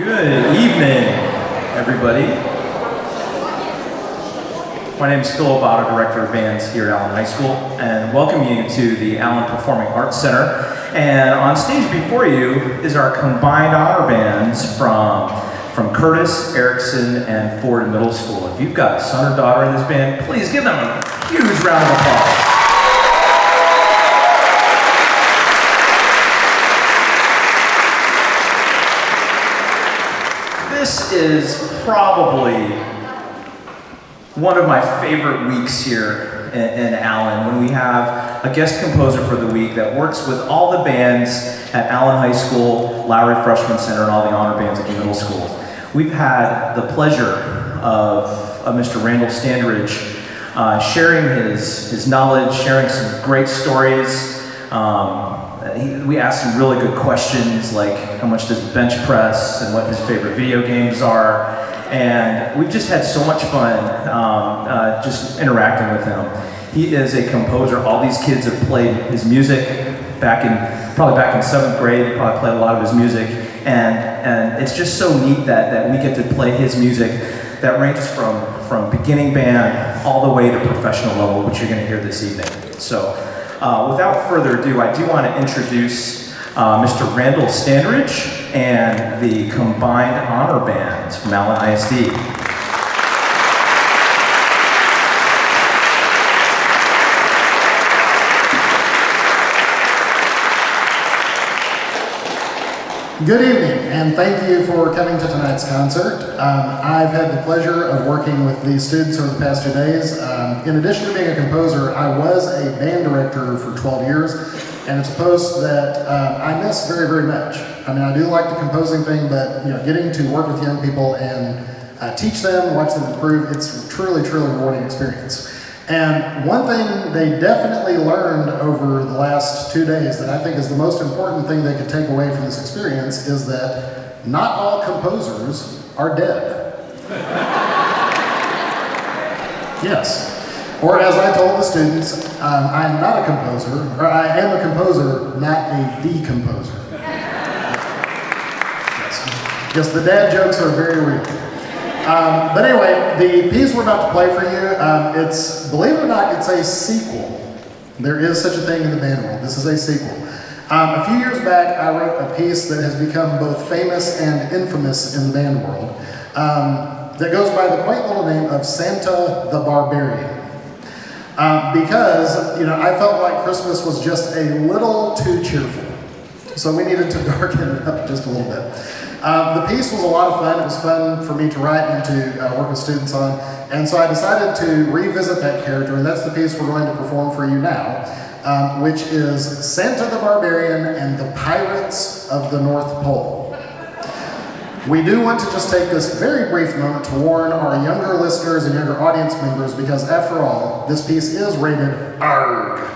Good evening, everybody. My name is Phil Obata, Director of Bands here at Allen High School, and welcome you to the Allen Performing Arts Center. And on stage before you is our combined honor bands from Curtis, Ereckson, and Ford Middle School. If you've got a son or daughter in this band, please give them a huge round of applause. This is probably one of my favorite weeks here in Allen, when we have a guest composer for the week that works with all the bands at Allen High School, Lowry Freshman Center, and all the honor bands at the middle schools. We've had the pleasure of Mr. Randall Standridge sharing his knowledge, sharing some great stories. We asked some really good questions, like how much does he bench press and what his favorite video games are. And we've just had so much fun just interacting with him. He is a composer. All these kids have played his music probably back in 7th grade. He probably played a lot of his music. And it's just so neat that we get to play his music that ranges from beginning band all the way to professional level, which you're going to hear this evening. So without further ado, I do want to introduce Mr. Randall Standridge and the combined honor bands from Allen AISD. Good evening, and thank you for coming to tonight's concert. I've had the pleasure of working with these students over the past 2 days. In addition to being a composer, I was a band director for 12 years, and it's a post that I miss very, very much. I mean, I do like the composing thing, but getting to work with young people and teach them, watch them improve, it's truly, truly rewarding experience. And one thing they definitely learned over the last 2 days that I think is the most important thing they could take away from this experience is that not all composers are dead. Yes. Or as I told the students, I am not a composer, or I am a composer, not a decomposer. Yes, the dad jokes are very real. But anyway, the piece we're about to play for you, it's, believe it or not, it's a sequel. There is such a thing in the band world. This is a sequel. A few years back, I wrote a piece that has become both famous and infamous in the band world that goes by the quaint little name of Santa the Barbarian. Because, I felt like Christmas was just a little too cheerful. So we needed to darken it up just a little bit. The piece was a lot of fun. It was fun for me to write and to work with students on. And so I decided to revisit that character, and that's the piece we're going to perform for you now, which is Santa the Barbarian and the Pirates of the North Pole. We do want to just take this very brief moment to warn our younger listeners and younger audience members, because after all, this piece is rated ARG.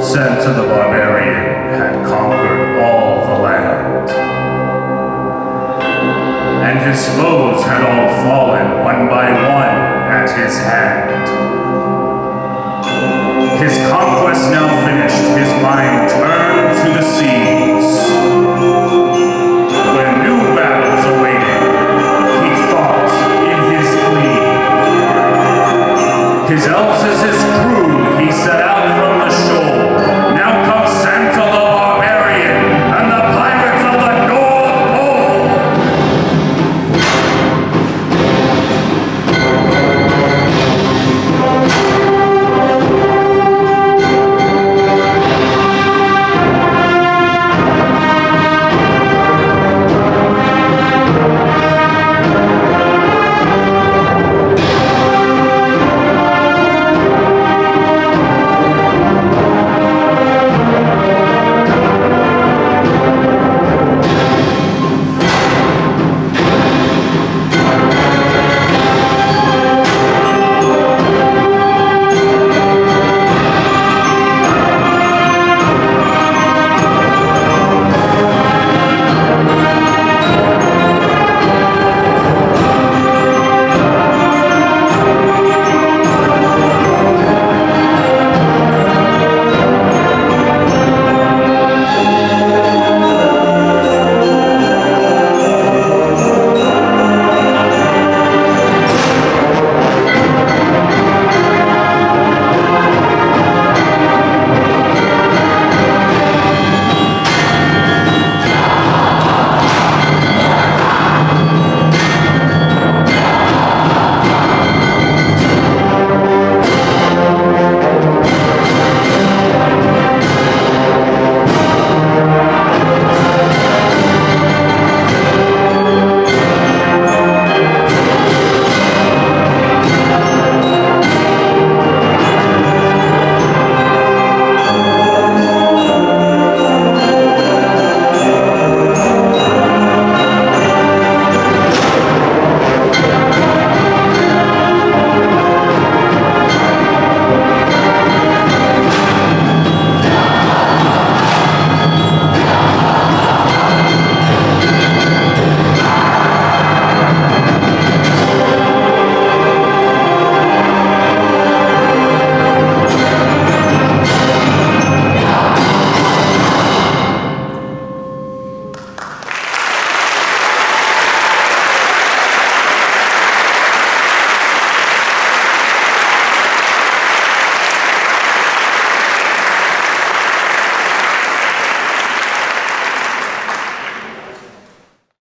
Santa the Barbarian had conquered all the land, and his foes had all fallen one by one at his hand. His conquest now finished, his mind turned to the seas, where new battles awaited. He thought in his glee. His elves as his crew, he set out from